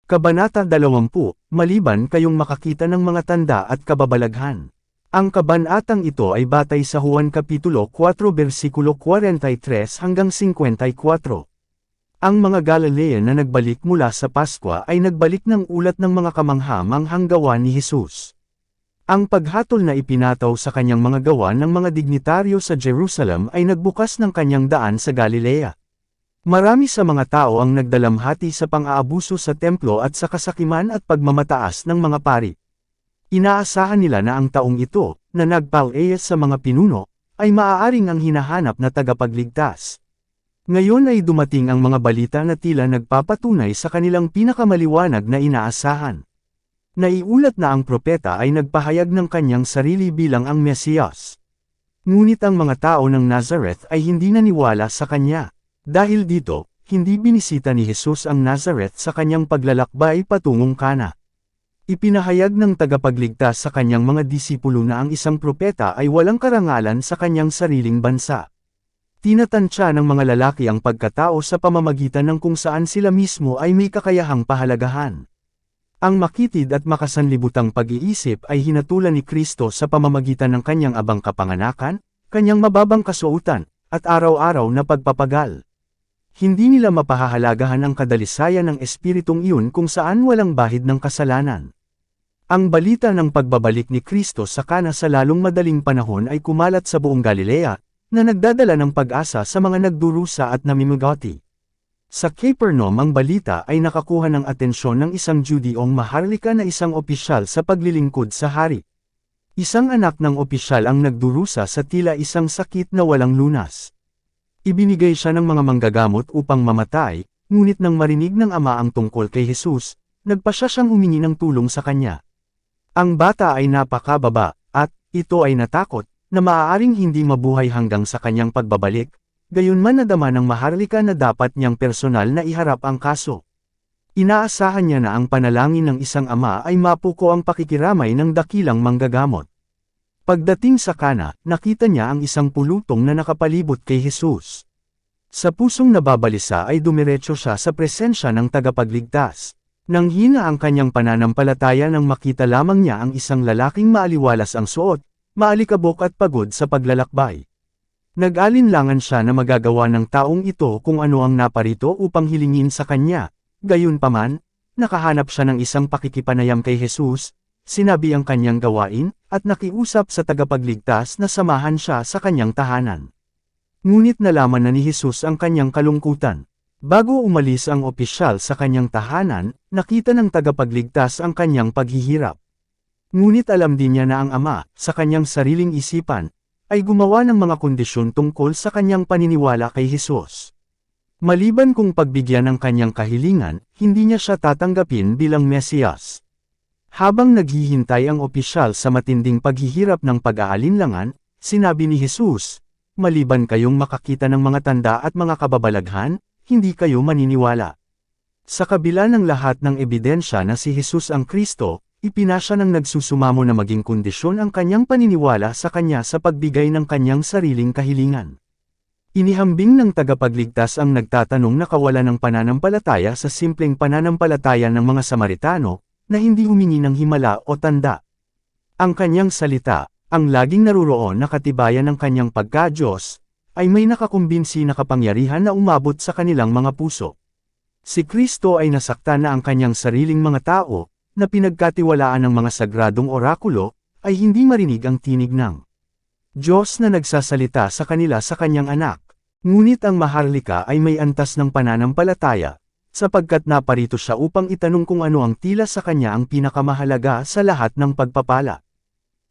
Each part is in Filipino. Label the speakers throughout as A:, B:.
A: Kabanata 20, Maliban kayong makakita ng mga tanda at kababalaghan. Ang kabanatang ito ay batay sa Juan Kapitulo 4 versikulo 43 hanggang 54. Ang mga Galilean na nagbalik mula sa Paskwa ay nagbalik ng ulat ng mga kamangha-manghang gawa ni Jesus. Ang paghatol na ipinataw sa kanyang mga gawa ng mga dignitaryo sa Jerusalem ay nagbukas ng kanyang daan sa Galilea. Marami sa mga tao ang nagdalamhati sa pang-aabuso sa templo at sa kasakiman at pagmamataas ng mga pari. Inaasahan nila na ang taong ito, na nagpaleyes sa mga pinuno, ay maaaring ang hinahanap na tagapagligtas. Ngayon ay dumating ang mga balita na tila nagpapatunay sa kanilang pinakamaliwanag na inaasahan. Naiulat na ang propeta ay nagpahayag ng kanyang sarili bilang ang Mesiyas. Ngunit ang mga tao ng Nazareth ay hindi naniwala sa kanya. Dahil dito, hindi binisita ni Jesus ang Nazareth sa kanyang paglalakbay patungong Kana. Ipinahayag ng tagapagligtas sa kanyang mga disipulo na ang isang propeta ay walang karangalan sa kanyang sariling bansa. Tinatansya ng mga lalaki ang pagkatao sa pamamagitan ng kung saan sila mismo ay may kakayahang pahalagahan. Ang makitid at makasanlibutang pag-iisip ay hinatulan ni Kristo sa pamamagitan ng kanyang abang kapanganakan, kanyang mababang kasuotan, at araw-araw na pagpapagal. Hindi nila mapahahalagahan ang kadalisayan ng espiritong iyon kung saan walang bahid ng kasalanan. Ang balita ng pagbabalik ni Kristo sa Kana sa lalong madaling panahon ay kumalat sa buong Galilea, na nagdadala ng pag-asa sa mga nagdurusa at namimigati. Sa Capernaum ang balita ay nakakuha ng atensyon ng isang Judeong maharlika na isang opisyal sa paglilingkod sa hari. Isang anak ng opisyal ang nagdurusa sa tila isang sakit na walang lunas. Ibinigay siya ng mga manggagamot upang mamatay, ngunit nang marinig ng ama ang tungkol kay Jesus, nagpasya siyang humingi ng tulong sa kanya. Ang bata ay napakababa, at ito ay natakot, na maaaring hindi mabuhay hanggang sa kanyang pagbabalik, gayunman nadama ng maharlika na dapat niyang personal na iharap ang kaso. Inaasahan niya na ang panalangin ng isang ama ay mapuko ang pakikiramay ng dakilang manggagamot. Pagdating sa Kana, nakita niya ang isang pulutong na nakapalibot kay Jesus. Sa pusong nababalisa ay dumiretso siya sa presensya ng tagapagligtas. Nang hina ang kanyang pananampalataya nang makita lamang niya ang isang lalaking maaliwalas ang suot, maalikabok at pagod sa paglalakbay. Nag-alinlangan siya na magagawa ng taong ito kung ano ang naparito upang hilingin sa kanya. Gayunpaman, nakahanap siya ng isang pakikipanayam kay Jesus, sinabi ang kanyang gawain, at nakiusap sa tagapagligtas na samahan siya sa kanyang tahanan. Ngunit nalaman na ni Jesus ang kanyang kalungkutan. Bago umalis ang opisyal sa kanyang tahanan, nakita ng tagapagligtas ang kanyang paghihirap. Ngunit alam din niya na ang ama, sa kanyang sariling isipan, ay gumawa ng mga kondisyon tungkol sa kanyang paniniwala kay Jesus. Maliban kung pagbigyan ng kanyang kahilingan, hindi niya siya tatanggapin bilang Mesiyas. Habang naghihintay ang opisyal sa matinding paghihirap ng pag-aalinlangan, sinabi ni Jesus, maliban kayong makakita ng mga tanda at mga kababalaghan, hindi kayo maniniwala. Sa kabila ng lahat ng ebidensya na si Jesus ang Kristo, ipinasya ng nagsusumamo na maging kondisyon ang kanyang paniniwala sa kanya sa pagbigay ng kanyang sariling kahilingan. Inihambing ng tagapagligtas ang nagtatanong na kawalan ng pananampalataya sa simpleng pananampalataya ng mga Samaritano, na hindi humingi ng himala o tanda. Ang kanyang salita, ang laging naruroon na katibayan ng kanyang pagka-Diyos, ay may nakakumbinsi na kapangyarihan na umabot sa kanilang mga puso. Si Kristo ay nasaktan na ang kanyang sariling mga tao, na pinagkatiwalaan ng mga sagradong orakulo, ay hindi marinig ang tinig ng Diyos na nagsasalita sa kanila sa kanyang anak. Ngunit ang maharlika ay may antas ng pananampalataya, sapagkat naparito siya upang itanong kung ano ang tila sa kanya ang pinakamahalaga sa lahat ng pagpapala.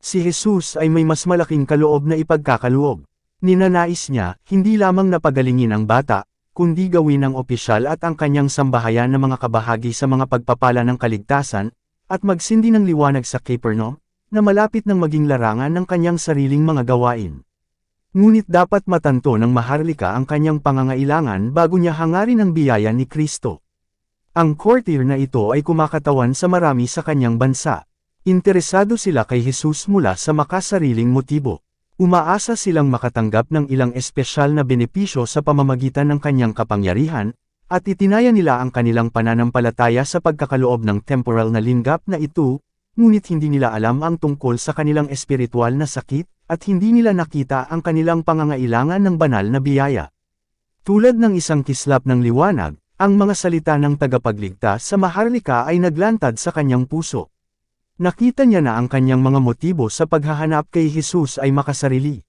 A: Si Jesus ay may mas malaking kaloob na ipagkakaloob. Ninanais niya, hindi lamang na pagalingin ang bata, kundi gawin ng opisyal at ang kanyang sambahayan na mga kabahagi sa mga pagpapala ng kaligtasan, at magsindi ng liwanag sa Capernaum, na malapit ng maging larangan ng kanyang sariling mga gawain. Ngunit dapat matanto ng maharlika ang kanyang pangangailangan bago niya hangarin ang biyaya ni Kristo. Ang courtier na ito ay kumakatawan sa marami sa kanyang bansa. Interesado sila kay Jesus mula sa makasariling motibo. Umaasa silang makatanggap ng ilang espesyal na benepisyo sa pamamagitan ng kanyang kapangyarihan, At itinaya nila ang kanilang pananampalataya sa pagkakaloob ng temporal na linggap na ito, ngunit hindi nila alam ang tungkol sa kanilang espiritual na sakit, at hindi nila nakita ang kanilang pangangailangan ng banal na biyaya. Tulad ng isang kislap ng liwanag, ang mga salita ng tagapagligtas sa Maharlika ay naglantad sa kanyang puso. Nakita niya na ang kanyang mga motibo sa paghahanap kay Jesus ay makasarili.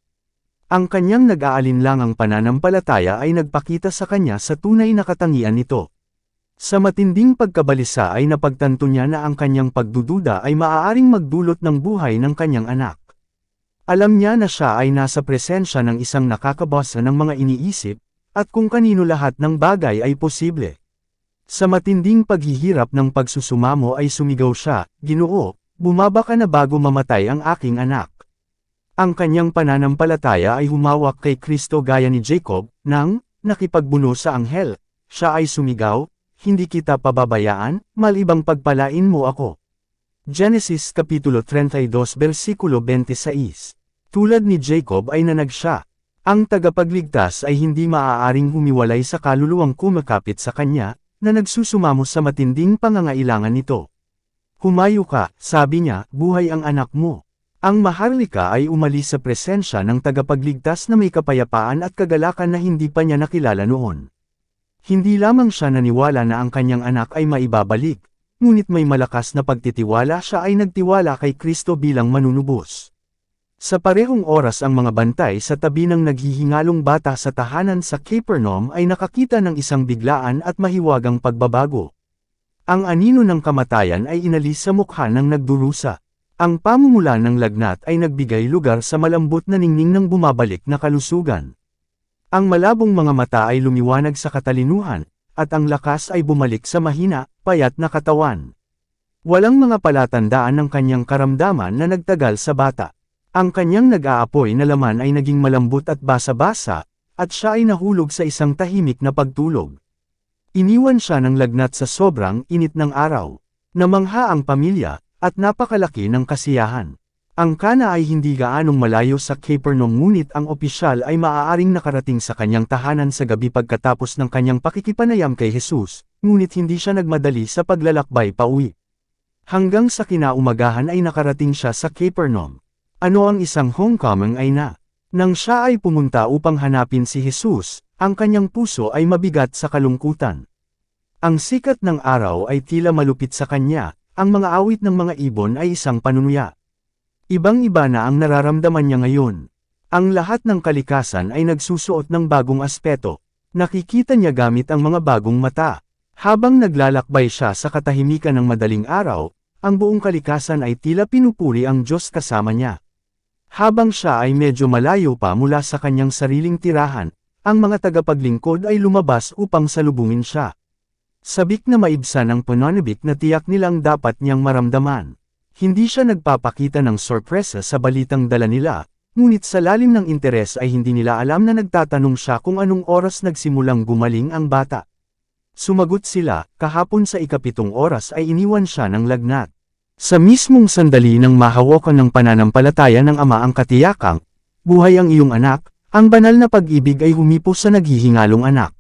A: Ang kanyang nag-aalinlangang pananampalataya ay nagpakita sa kanya sa tunay na katangian nito. Sa matinding pagkabalisa ay napagtanto niya na ang kanyang pagdududa ay maaaring magdulot ng buhay ng kanyang anak. Alam niya na siya ay nasa presensya ng isang nakakabasa ng mga iniisip, at kung kanino lahat ng bagay ay posible. Sa matinding paghihirap ng pagsusumamo ay sumigaw siya, "Ginoo, bumaba ka na bago mamatay ang aking anak." Ang kanyang pananampalataya ay humawak kay Kristo gaya ni Jacob, nang nakipagbuno sa anghel. Siya ay sumigaw, "Hindi kita pababayaan, malibang pagpalain mo ako." Genesis Kapitulo 32 versikulo 26. Tulad ni Jacob ay nanag siya. Ang tagapagligtas ay hindi maaaring humiwalay sa kaluluwang kumakapit sa kanya, na nagsusumamo sa matinding pangangailangan nito. "Humayo ka," sabi niya, "buhay ang anak mo." Ang Maharlika ay umalis sa presensya ng tagapagligtas na may kapayapaan at kagalakan na hindi pa niya nakilala noon. Hindi lamang siya naniwala na ang kanyang anak ay maibabalik, ngunit may malakas na pagtitiwala siya ay nagtiwala kay Kristo bilang manunubos. Sa parehong oras ang mga bantay sa tabi ng naghihingalong bata sa tahanan sa Capernaum ay nakakita ng isang biglaan at mahiwagang pagbabago. Ang anino ng kamatayan ay inalis sa mukha ng nagdurusa. Ang pamumula ng lagnat ay nagbigay lugar sa malambot na ningning ng bumabalik na kalusugan. Ang malabong mga mata ay lumiwanag sa katalinuhan, at ang lakas ay bumalik sa mahina, payat na katawan. Walang mga palatandaan ng kanyang karamdaman na nagtagal sa bata. Ang kanyang nag-aapoy na laman ay naging malambot at basa-basa, at siya ay nahulog sa isang tahimik na pagtulog. Iniwan siya ng lagnat sa sobrang init ng araw. Namangha ang pamilya, at napakalaki ng kasiyahan. Ang Kana ay hindi gaanong malayo sa Capernaum ngunit ang opisyal ay maaaring nakarating sa kanyang tahanan sa gabi pagkatapos ng kanyang pakikipanayam kay Jesus, ngunit hindi siya nagmadali sa paglalakbay pauwi. Hanggang sa kinaumagahan ay nakarating siya sa Capernaum. Ano ang isang homecoming ay na? Nang siya ay pumunta upang hanapin si Jesus, ang kanyang puso ay mabigat sa kalungkutan. Ang sikat ng araw ay tila malupit sa kanya. Ang mga awit ng mga ibon ay isang panunuya. Ibang-iba na ang nararamdaman niya ngayon. Ang lahat ng kalikasan ay nagsusuot ng bagong aspeto. Nakikita niya gamit ang mga bagong mata. Habang naglalakbay siya sa katahimikan ng madaling araw, ang buong kalikasan ay tila pinupuri ang Diyos kasama niya. Habang siya ay medyo malayo pa mula sa kanyang sariling tirahan, ang mga tagapaglingkod ay lumabas upang salubungin siya. Sabik na maibsan ang pananabik na tiyak nilang dapat niyang maramdaman. Hindi siya nagpapakita ng sorpresa sa balitang dala nila, ngunit sa lalim ng interes ay hindi nila alam na nagtatanong siya kung anong oras nagsimulang gumaling ang bata. Sumagot sila, kahapon sa 7 oras ay iniwan siya ng lagnat. Sa mismong sandali nang mahawakan ng pananampalataya ng ama ang katiyakang, "Buhay ang iyong anak," ang banal na pag-ibig ay humipos sa naghihingalong anak.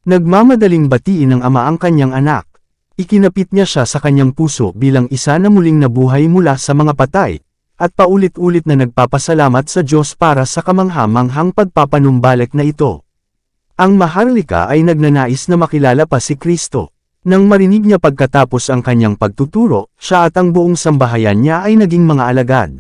A: Nagmamadaling batiin ng ama ang kanyang anak. Ikinapit niya siya sa kanyang puso bilang isa na muling nabuhay mula sa mga patay, at paulit-ulit na nagpapasalamat sa Diyos para sa kamangha-manghang pagpapanumbalik na ito. Ang Maharlika ay nagnanais na makilala pa si Kristo. Nang marinig niya pagkatapos ang kanyang pagtuturo, siya at ang buong sambahayan niya ay naging mga alagad.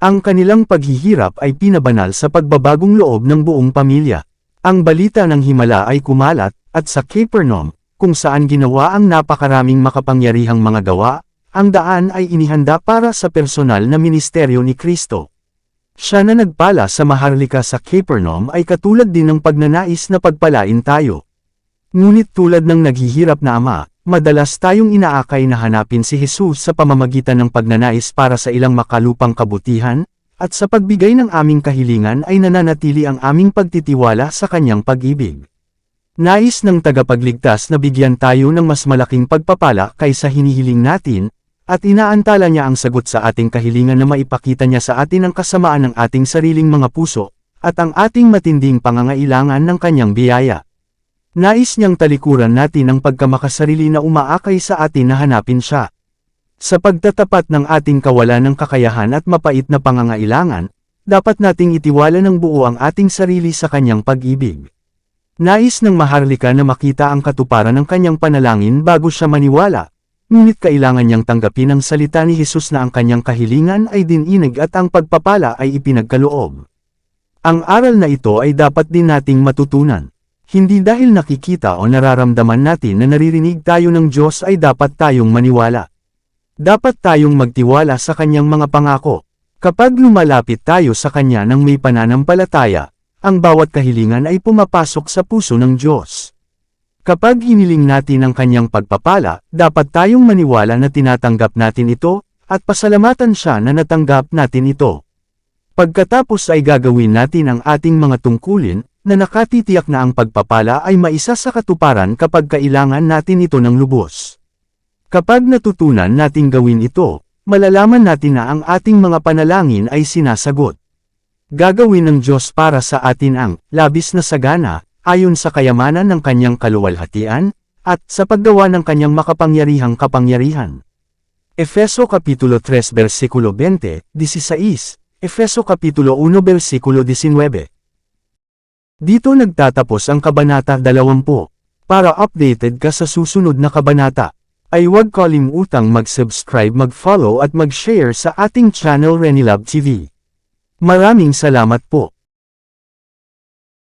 A: Ang kanilang paghihirap ay pinabanal sa pagbabagong loob ng buong pamilya. Ang balita ng himala ay kumalat, at sa Capernaum, kung saan ginawa ang napakaraming makapangyarihang mga gawa, ang daan ay inihanda para sa personal na ministeryo ni Kristo. Siya na nagpala sa Maharlika sa Capernaum ay katulad din ng pagnanais na pagpalain tayo. Ngunit tulad ng naghihirap na ama, madalas tayong inaakay na hanapin si Jesus sa pamamagitan ng pagnanais para sa ilang makalupang kabutihan, at sa pagbigay ng aming kahilingan ay nananatili ang aming pagtitiwala sa kanyang pag-ibig. Nais ng tagapagligtas na bigyan tayo ng mas malaking pagpapala kaysa hinihiling natin, at inaantala niya ang sagot sa ating kahilingan na maipakita niya sa atin ang kasamaan ng ating sariling mga puso, at ang ating matinding pangangailangan ng kanyang biyaya. Nais niyang talikuran natin ang pagkamakasarili na umaakay sa atin na hanapin siya. Sa pagtatapat ng ating kawalan ng kakayahan at mapait na pangangailangan, dapat nating itiwala ng buo ang ating sarili sa kanyang pag-ibig. Nais ng maharlika na makita ang katuparan ng kanyang panalangin bago siya maniwala, ngunit kailangan niyang tanggapin ang salita ni Jesus na ang kanyang kahilingan ay dininig at ang pagpapala ay ipinagkaloob. Ang aral na ito ay dapat din nating matutunan. Hindi dahil nakikita o nararamdaman natin na naririnig tayo ng Diyos ay dapat tayong maniwala. Dapat tayong magtiwala sa kanyang mga pangako. Kapag lumalapit tayo sa kanya ng may pananampalataya, ang bawat kahilingan ay pumapasok sa puso ng Diyos. Kapag hiniling natin ang kanyang pagpapala, dapat tayong maniwala na tinatanggap natin ito, at pasalamatan siya na natanggap natin ito. Pagkatapos ay gagawin natin ang ating mga tungkulin, na nakatitiyak na ang pagpapala ay maisa sa katuparan kapag kailangan natin ito ng lubos. Kapag natutunan nating gawin ito, malalaman natin na ang ating mga panalangin ay sinasagot. Gagawin ng Diyos para sa atin ang labis na sagana, ayon sa kayamanan ng kanyang kaluwalhatian, at sa paggawa ng kanyang makapangyarihang kapangyarihan. Efeso Kapitulo 3 versikulo 20, 16, Efeso Kapitulo 1 versikulo 19. Dito nagtatapos ang Kabanata 20. Para updated ka sa susunod na kabanata, ay huwag kalimutang mag-subscribe, mag-follow at mag-share sa ating channel Renilab TV. Maraming salamat po.